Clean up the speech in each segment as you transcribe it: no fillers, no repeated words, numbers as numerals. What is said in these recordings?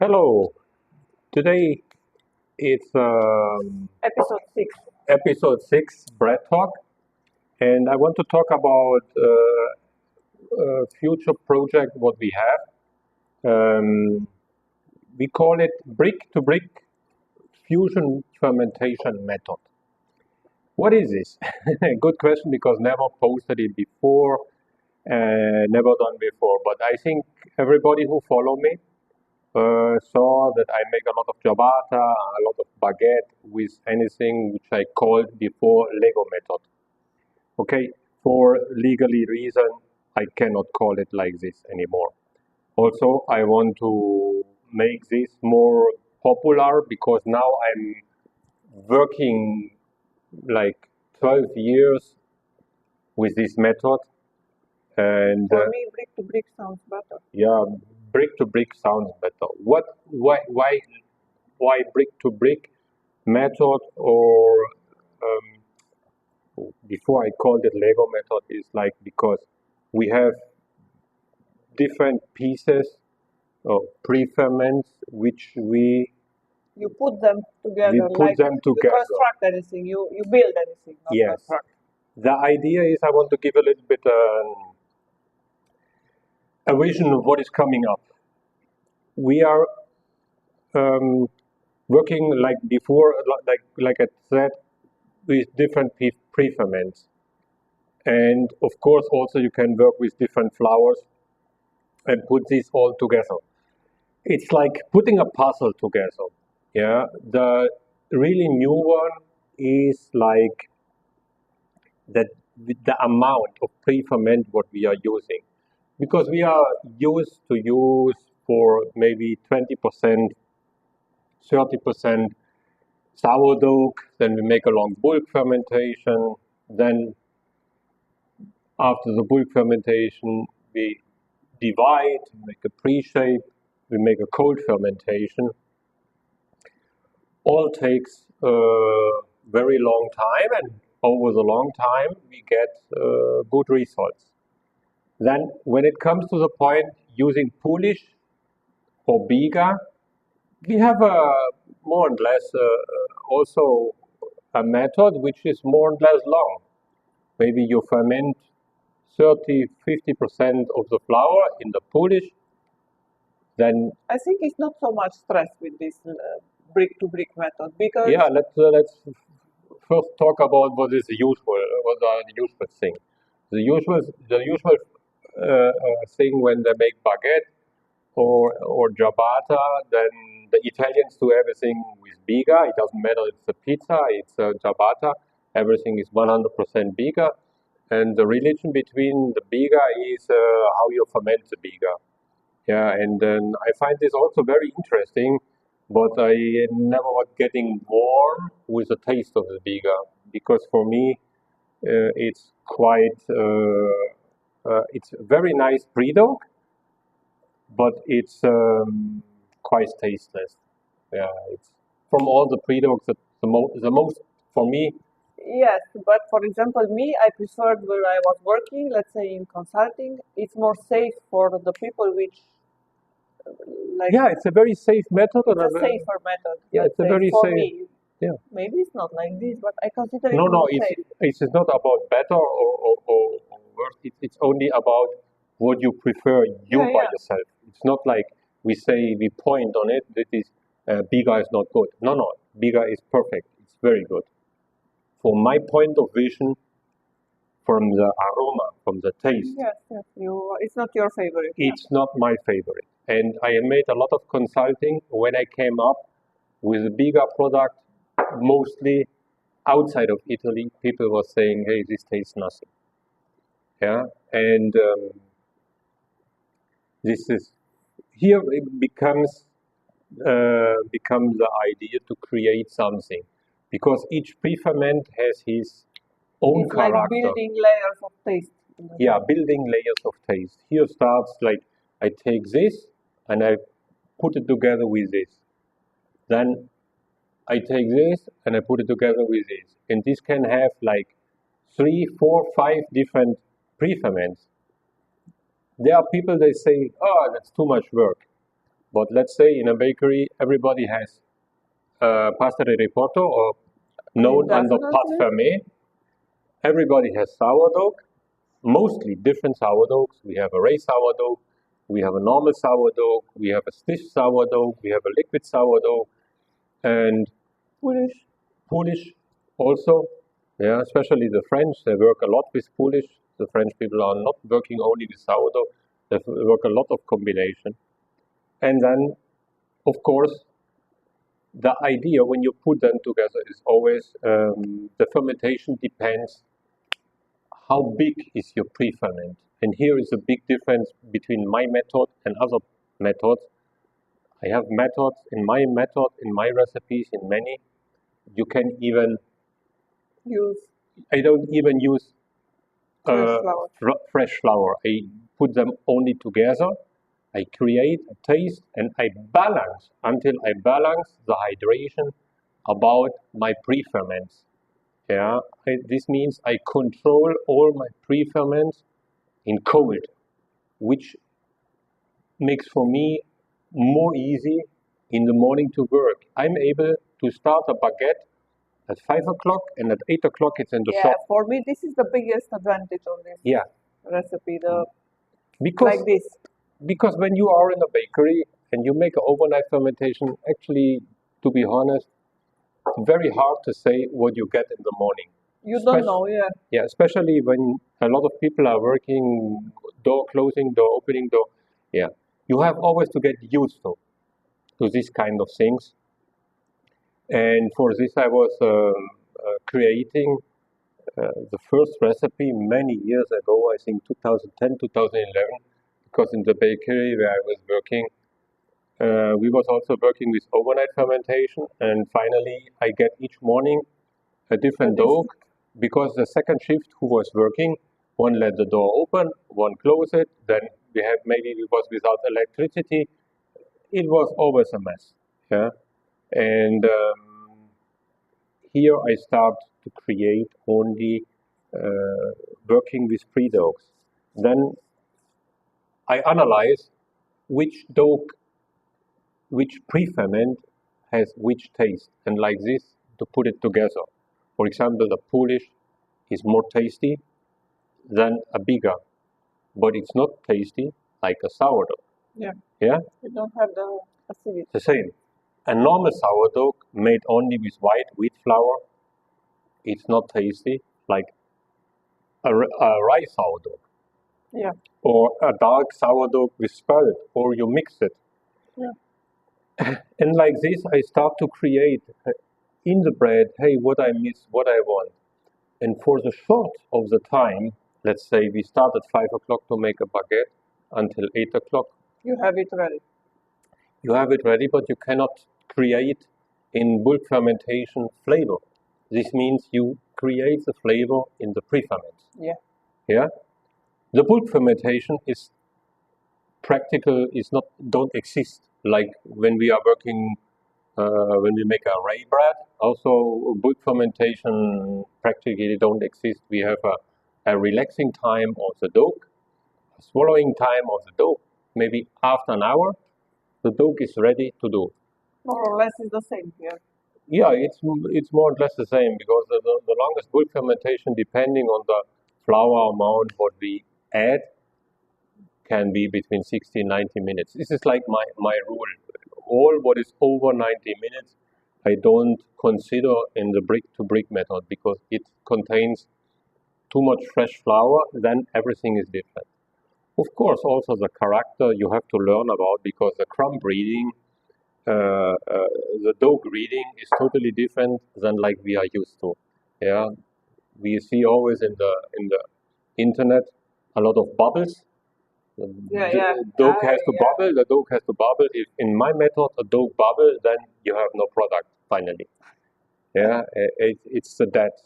Hello. Today it's Episode 6. episode 6, Bread Talk, and I want to talk about a future project what we have. We call it brick to brick fusion fermentation method. What is this? Good question because never posted it before, never done before. But I think everybody who follow me saw that I make a lot of ciabatta, a lot of baguette with anything which I called before Lego method. Okay, for legally reason, I cannot call it like this anymore. Also, I want to make this more popular because now I'm working like 12 years with this method, and For me, brick to brick sounds better. yeah, brick to brick sounds better. Why brick to brick method, or before I called it Lego method, is like because we have different pieces of pre-ferments which You put them together put like them you together. construct anything, you build anything, not Yes. construct. The idea is I want to give a little bit a vision of what is coming up. We are working like before, like I said, with different pre-ferments. And of course, also you can work with different flours and put this all together. It's like putting a puzzle together. Yeah. The really new one is like that with the amount of pre-ferment what we are using. Because we are used to use for maybe 20%, 30% sourdough, then we make a long bulk fermentation, then after the bulk fermentation, we divide, make a pre-shape, we make a cold fermentation. All takes a very long time, and over the long time, we get good results. Then, when it comes to the point using Polish or Biga, we have a more or less also a method which is more or less long. Maybe you ferment 30-50% of the flour in the Polish, then I think it's not so much stress with this brick to brick method because yeah, let's first talk about what is the usual, what are the usual thing. The usual thing when they make baguette or ciabatta, then the Italians do everything with biga. It doesn't matter if it's a pizza, it's a ciabatta. Everything is 100% biga. And the relation between the biga is how you ferment the biga. Yeah, and then I find this also very interesting, but I never was getting warm with the taste of the biga because for me it's quite it's a very nice pre-dough, but it's quite tasteless. Yeah, it's from all the pre-doughs the most for me. yes, but for example, me, I preferred where I was working, let's say in consulting, it's more safe for the people which like Yeah, it's a very safe method, it's a safer method. yeah, let's it's a say, very for safe. me. Yeah. Maybe it's not like this, but I consider it No, more it's safe. not about better or worse. It's only about what you prefer Yeah, by yeah. yourself. It's not like we say we point on it. That is, Biga is not good. No, Biga is perfect. It's very good. From my point of vision, from the aroma, from the taste, Yes, it's not your favorite. Yeah. it's not my favorite. And I made a lot of consulting when I came up with a Biga product, mostly outside of Italy. People were saying, "Hey, this tastes nothing." Yeah, and this is here it becomes the idea to create something because each pre-ferment has his own It's like character. building layers of taste. Yeah, building layers of taste. Here starts like I take this and I put it together with this. Then I take this and I put it together with this. And this can have like 3, 4, 5 different pre-ferments. There are people they say, oh, that's too much work. But let's say in a bakery, everybody has pasta di riporto, or known under pâte fermée. Everybody has sourdough, mostly different sourdoughs. We have a raised sourdough, we have a normal sourdough, we have a stiff sourdough, we have a liquid sourdough, and Polish also. Yeah, especially the French, they work a lot with Polish. The French people are not working only with sourdough, they work a lot of combination. And then, of course, the idea when you put them together is always the fermentation depends how big is your pre-ferment. And here is a big difference between my method and other methods. I have methods in my recipes, in many. You can even use. I don't even use fresh flour. I put them only together. I create a taste and I balance until I balance the hydration about my pre-ferments. Yeah, this means I control all my pre-ferments in cold, which makes for me more easy in the morning to work. I'm able to start a baguette at 5 o'clock, and at 8 o'clock it's in the shop. Yeah, for me this is the biggest advantage of this recipe, like this. Because when you are in a bakery and you make an overnight fermentation, actually, to be honest, it's very hard to say what you get in the morning. You don't know, yeah. Yeah, especially when a lot of people are working, door closing, door opening, door. Yeah, you have always to get used to these kind of things. And for this, I was creating the first recipe many years ago, I think 2010, 2011, because in the bakery where I was working, we was also working with overnight fermentation, and finally I get each morning a different dough, because the second shift who was working, one let the door open, one close it, then we had maybe it was without electricity. It was always a mess. Yeah, and here I start to create only working with pre-doughs. Then I analyze which dough, which pre-ferment has which taste, and like this to put it together. For example, the Polish is more tasty than a bigger, but it's not tasty like a sourdough. Yeah. Yeah? You don't have the acidity. The same. A normal sourdough made only with white wheat flour, it's not tasty like a rice sourdough. Yeah. Or a dark sourdough with spelt, or you mix it. Yeah. And like this, I start to create in the bread, hey, what I miss, what I want. And for the short of the time, let's say we start at 5 o'clock to make a baguette until 8 o'clock. You have it ready. You have it ready, but you cannot create in bulk fermentation flavor. This means you create the flavor in the pre-ferment. Yeah. Yeah. The bulk fermentation is practical, don't exist. Like when we are working, when we make a rye bread, also bulk fermentation practically don't exist. We have a relaxing time of the dough, a swallowing time of the dough. Maybe after an hour, the dough is ready to do. More or less is the same here. Yeah, it's more or less the same, because the longest bulk fermentation, depending on the flour amount what we add, can be between 60 and 90 minutes. This is like my rule. All what is over 90 minutes, I don't consider in the brick-to-brick method, because it contains too much fresh flour, then everything is different. Of course, also the character you have to learn about, because the crumb breeding, the dough breeding is totally different than like we are used to. Yeah, we see always in the internet a lot of bubbles. The dough has to bubble. The dough has to bubble. If in my method a dough bubble, then you have no product finally. Yeah, it's the death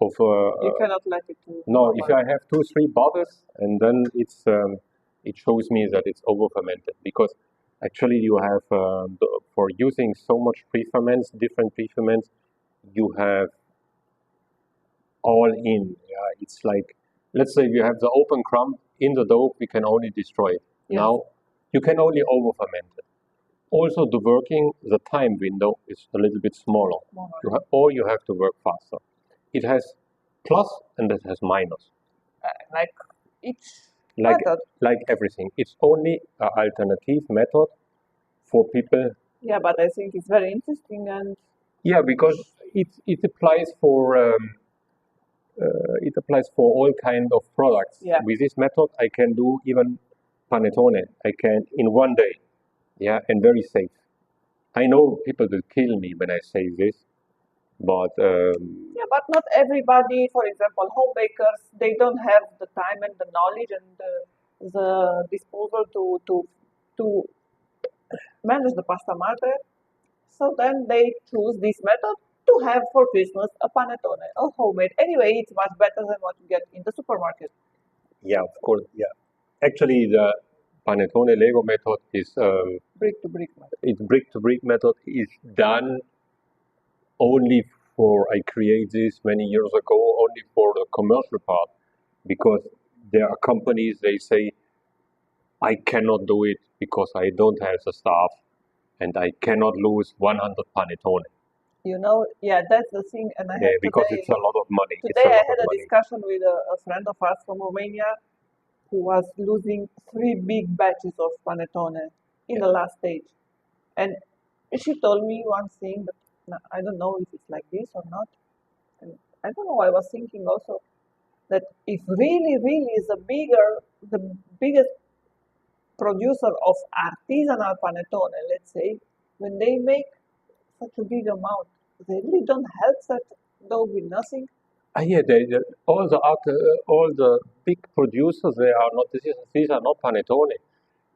of. You cannot let it. No, if I have 2-3 bubbles, and then it shows me that it's over fermented, because actually you have for using so much pre-ferments, different pre-ferments, you have all in. Yeah, it's like, let's say you have the open crumb in the dough, we can only destroy it. Yes. Now you can only over ferment it. Also, the time window is a little bit smaller. Or you have to work faster. It has plus and it has minus. Like each Like method. like everything. It's only an alternative method for people. Yeah, but I think it's very interesting and Yeah, because it applies for all kind of products. Yeah. With this method, I can do even panettone. I can in one day. Yeah, and very safe. I know people will kill me when I say this, but yeah, but not everybody, for example, home bakers, they don't have the time and the knowledge and the disposal to manage the pasta madre. So then they choose this method to have for Christmas a panettone, a homemade. Anyway, it's much better than what you get in the supermarket. yeah, of course, yeah. Actually, the panettone Lego method is Brick to brick method. it's brick to brick method is done only for I create this many years ago only for the commercial part because there are companies they say I cannot do it because I don't have the staff and I cannot lose 100 panettone. You know, yeah, that's the thing. And I Yeah, had because today, it's a lot of money. It's today a I lot had of a money. discussion with a friend of ours from Romania who was losing 3 big batches of panettone in the last stage. And she told me one thing, but I don't know if it's like this or not. And I don't know, I was thinking also that if really, really is the biggest producer of artisanal panettone, let's say, when they make such a big amount, they really don't help that dough with nothing. Yeah, all the big producers they are not. These are not panettone.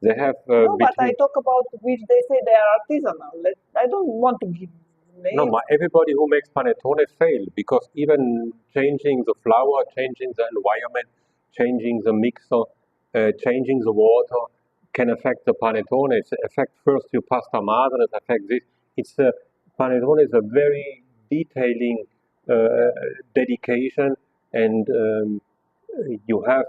They have No, but I between. talk about which they say they are artisanal. I don't want to give No, names. everybody who makes panettone fail because even changing the flour, changing the environment, changing the mixer, changing the water can affect the panettone. It affects first your pasta madre, it affects this. It's a panettone is a very detailing dedication, and you have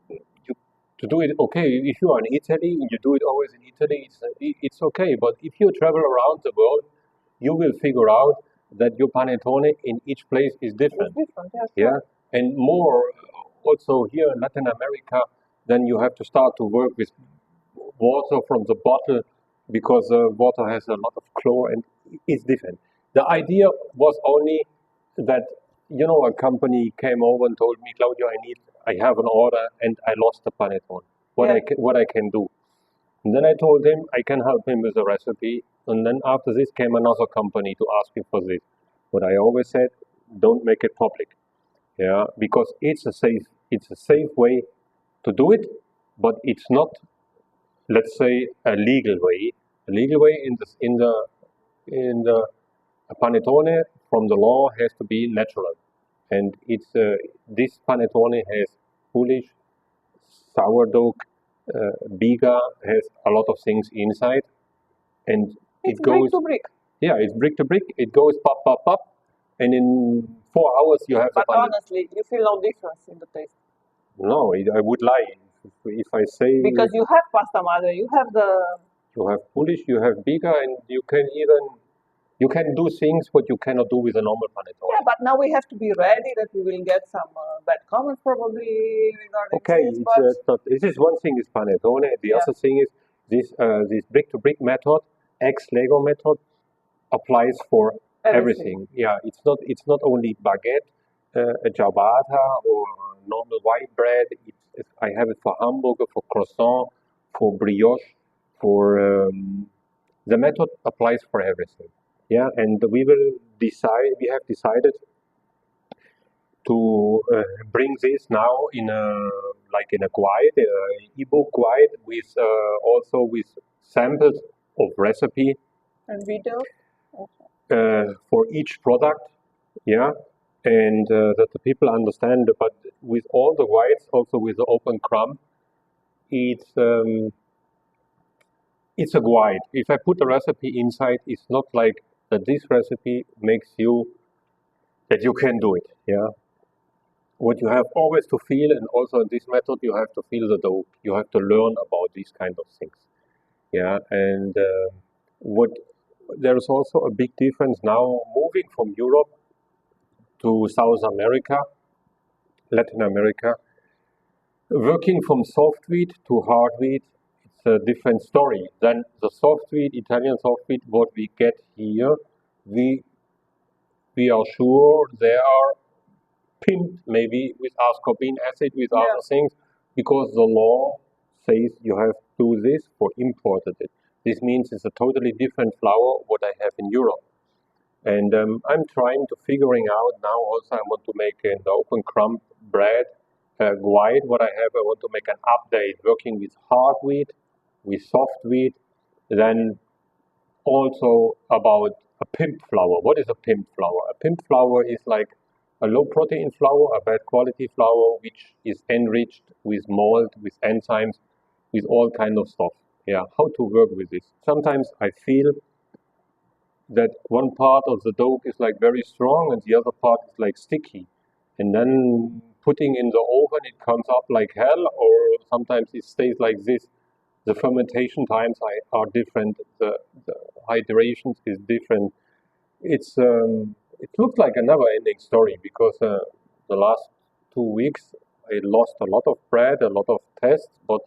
you, to do it. Okay, if you are in Italy, you do it always in Italy. It's okay. But if you travel around the world, you will figure out that your panettone in each place is different. It's different, yeah. Yeah, and more also here in Latin America, then you have to start to work with water from the bottle because water has a lot of chlor and it's different. The idea was only that a company came over and told me, Claudio, I have an order and I lost the panettone. What I can do? And then I told him I can help him with the recipe. And then after this came another company to ask him for this. But I always said, don't make it public. Yeah, because it's a safe way to do it, but it's not, let's say, a legal way. A legal way in the panettone from the law has to be natural, and it's this panettone has foolish sourdough, biga has a lot of things inside, and It's it goes brick to brick. yeah, it's brick to brick. It goes pop pop pop, and in 4 hours you have But the panettone. honestly, you feel no difference in the taste. No, I would lie if I say Because you have pasta madre, you have the you have Polish, you have bigger, and you can do things what you cannot do with a normal panettone. yeah. But now we have to be ready that we will get some bad comments probably regarding Okay, this. it's not. This is one thing is panettone. The Yeah. other thing is this brick to brick method, ex Lego method, applies for everything. Yeah, it's not only baguette, a ciabatta or normal white bread. I have it for hamburger, for croissant, for brioche, for the method applies for everything. Yeah, and we will decide. We have decided to bring this now in a guide, ebook guide with also with samples of recipe And video. for each product. Yeah, and that the people understand. But with all the guides, also with the open crumb, it's a guide. If I put a recipe inside, it's not like that this recipe makes you that you can do it. Yeah. What you have always to feel, and also in this method, you have to feel the dough. You have to learn about these kind of things. Yeah, and what there's also a big difference now moving from Europe to South America, Latin America, working from soft wheat to hard wheat. It's a different story. Then the soft wheat, Italian soft wheat, what we get here, we we are sure they are pimped maybe with ascorbine acid, with Yeah. other things, because the law says you have to do this for imported it. This means it's a totally different flour what I have in Europe. And I'm trying to figuring out now also I want to make an open crumb bread guide what I have. I want to make an update working with hard wheat, with soft wheat, then also about a pimped flour. What is a pimped flour? A pimped flour is like a low protein flour, a bad quality flour, which is enriched with malt, with enzymes, with all kind of stuff. Yeah, how to work with this? Sometimes I feel that one part of the dough is like very strong and the other part is like sticky. And then putting in the oven, it comes up like hell, or sometimes it stays like this. The fermentation times are different. The hydration is different. It looks like a never-ending story because the last 2 weeks I lost a lot of bread, a lot of tests, but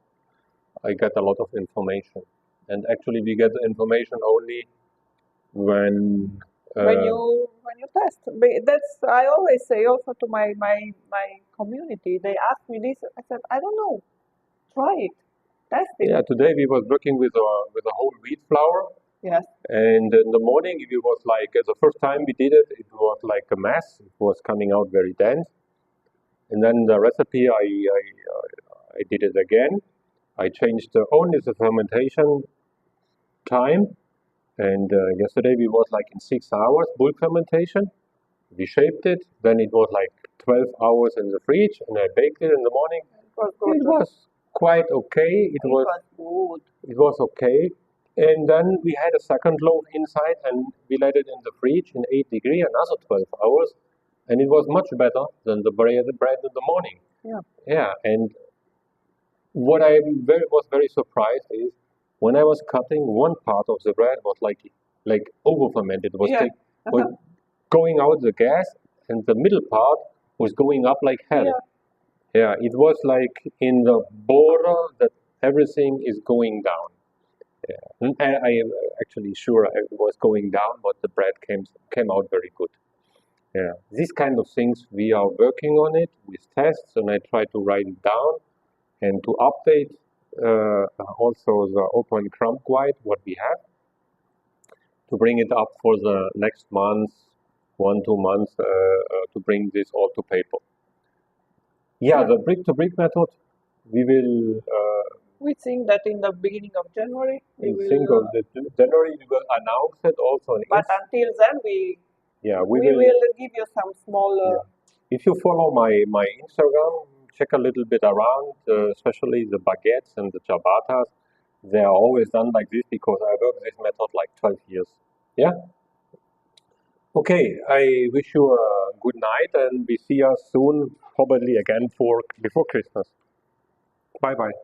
I get a lot of information. And actually, we get the information only when When you test. That's I always say also to my community. They ask me this. I said I don't know. Try it, test it. yeah, today we was working with a whole wheat flour, Yes. and in the morning it was like the first time we did it, it was like a mess. It was coming out very dense, and then the recipe I did it again. I changed only the fermentation time, and yesterday we was like in 6 hours bulk fermentation. We shaped it, then it was like 12 hours in the fridge, and I baked it in the morning. It was It good. was quite okay. It was good. It was okay. And then we had a second loaf inside and we let it in the fridge in 8 degrees another 12 hours. And it was much better than the bread in the morning. Yeah. Yeah. And what I was very surprised is when I was cutting, one part of the bread was like over fermented. Was, Yeah. was going out the gas, and the middle part was going up like hell. Yeah. Yeah, it was like in the border that everything is going down. Yeah, and I am actually sure it was going down, but the bread came out very good. Yeah, these kind of things we are working on it with tests, and I try to write it down and to update also the open crumb guide what we have to bring it up for the next month, 1 2 months to bring this all to paper. Yeah, the brick to brick method we will. We think that in the beginning of January we will. Think of the January we will announce it also on But until then, we will give you some small. If you follow my Instagram, check a little bit around, especially the baguettes and the ciabattas. They are always done like this because I work this method like 12 years. Yeah. Okay. I wish you a good night, and we see us soon, probably again for before Christmas. Bye bye.